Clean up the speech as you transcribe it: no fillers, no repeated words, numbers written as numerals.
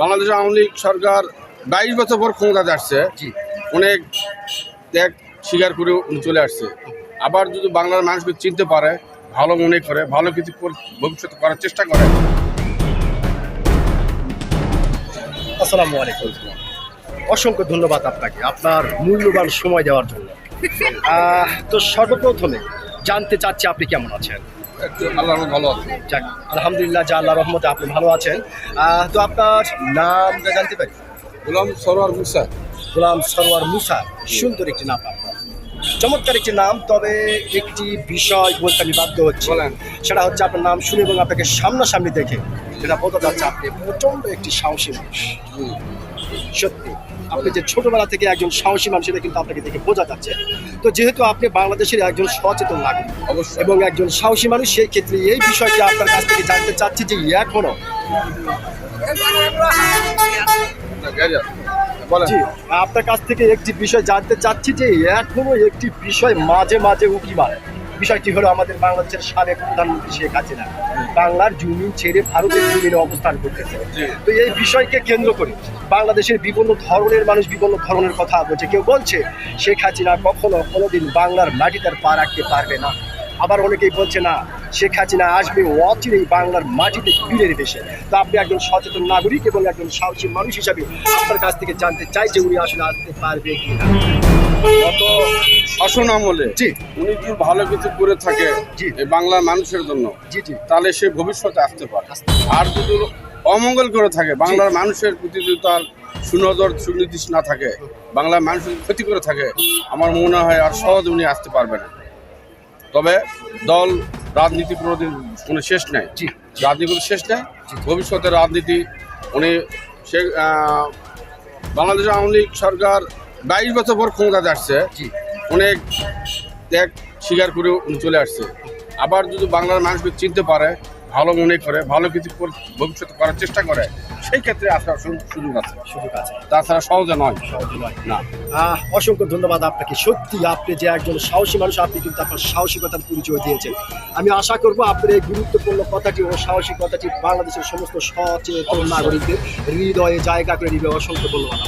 বাংলাদেশ আওয়ামী লীগ সরকার 22 বছর পর ক্ষমতাতে আসছে, অনেক ত্যাগ স্বীকার করে উনি চলে আসছে। আবার যদি বাংলার মানুষকে চিনতে পারে, ভালো মনে করে, ভালো কিছু ভবিষ্যতে করার চেষ্টা করে। আসসালামু আলাইকুম। অসংখ্য ধন্যবাদ আপনাকে আপনার মূল্যবান সময় দেওয়ার জন্য। তো সর্বপ্রথমে জানতে চাচ্ছি আপনি কেমন আছেন? একটু আল্লাহ ভালো আছে। যাক, আলহামদুলিল্লাহ, যা আল্লাহ রহমতে আপনি ভালো আছেন। তো আপনার নামটা জানতে পারি? গোলাম সরোয়ার মুসা। গোলাম সরোয়ার মুসা, সুন্দর একটি নাম আপনার, চমৎকার একটি নাম। তবে একটি বিষয় বলতে আমি বাধ্য হচ্ছি, বলেন। সেটা হচ্ছে আপনার নাম শুনে এবং আপনাকে সামনাসামনি দেখে যেটা বোঝা যাচ্ছে আপনি প্রচণ্ড একটি সাহসী মানুষ। সত্যি আপনি যে ছোটবেলা থেকে একজন সাহসী মানুষ, সেটা কিন্তু আপনাকে দেখে বোঝা যাচ্ছে। তো যেহেতু আপনি বাংলাদেশের একজন সচেতন নাগরিক অবশ্যই। এবং একজন সাহসী মানুষ, সেই ক্ষেত্রে এই বিষয়টি আপনার কাছ থেকে জানতে চাচ্ছি যে এখনো জি আপনার কাছ থেকে একটি বিষয় জানতে চাচ্ছি যে এখনো একটি বিষয় মাঝে মাঝে উকি মারে। বিষয়টি হলো আমাদের বাংলাদেশের সাবেক প্রধানমন্ত্রী শেখ হাসিনা বাংলার জমিন ছেড়ে ভারতের জমিনে অবস্থান করতেছে। তো এই বিষয়কে কেন্দ্র করে বাংলাদেশের বিভিন্ন ধরনের মানুষ বিভিন্ন ধরনের কথা বলছে। কেউ বলছে শেখ হাসিনা কখনো কোনোদিন বাংলার মাটিতে পা রাখতে পারবে না, আবার অনেকেই বলছে না শেখ হাসিনা আসবে অচিরেই বাংলার মাটিতে ফিরে দেশে। তো আপনি একজন সচেতন নাগরিক এবং একজন সাহসী মানুষ হিসাবে আপনার কাছ থেকে জানতে চাই যে উনি আসলে আসতে পারবে কি না। গত শাসন আমলে জি উনি যদি ভালো কিছু করে থাকে জি এই বাংলার মানুষের জন্য, জি জি তাহলে সে ভবিষ্যতে আসতে পারে। আর যদি অমঙ্গল করে থাকে, বাংলার মানুষের প্রতি যদি তার সুনজর সুনির্দিষ্ট না থাকে, বাংলার মানুষের ক্ষতি করে থাকে, আমার মনে হয় আর সহজে উনি আসতে পারবে না। তবে দল রাজনীতি কোনো শেষ নেই, জি রাজনীতির শেষ নেই। ভবিষ্যতে রাজনীতি উনি সে বাংলাদেশ আওয়ামী লীগ সরকার 22 বছর পর ক্ষমতাতে আসছে, জি অনেক ত্যাগ স্বীকার করে উনি চলে আসছে। আবার যদি বাংলার মানুষকে চিনতে পারে, ভালো মনে করে, ভালো কিছু ভবিষ্যতে করার চেষ্টা করে, সেই ক্ষেত্রে আসার সুযোগ আছে। সুযোগ আছে, তাছাড়া সহজে নয়। সহজ নয়। না। অসংখ্য ধন্যবাদ আপনাকে। সত্যি আপনি যে একজন সাহসী মানুষ, আপনি কিন্তু আপনার সাহসিকতার পরিচয় দিয়েছেন। আমি আশা করব আপনার এই গুরুত্বপূর্ণ কথাটি ও সাহসী কথাটি বাংলাদেশের সমস্ত সচেতন নাগরিকদের হৃদয়ে জায়গা করে নিবে। অসংখ্য ধন্যবাদ।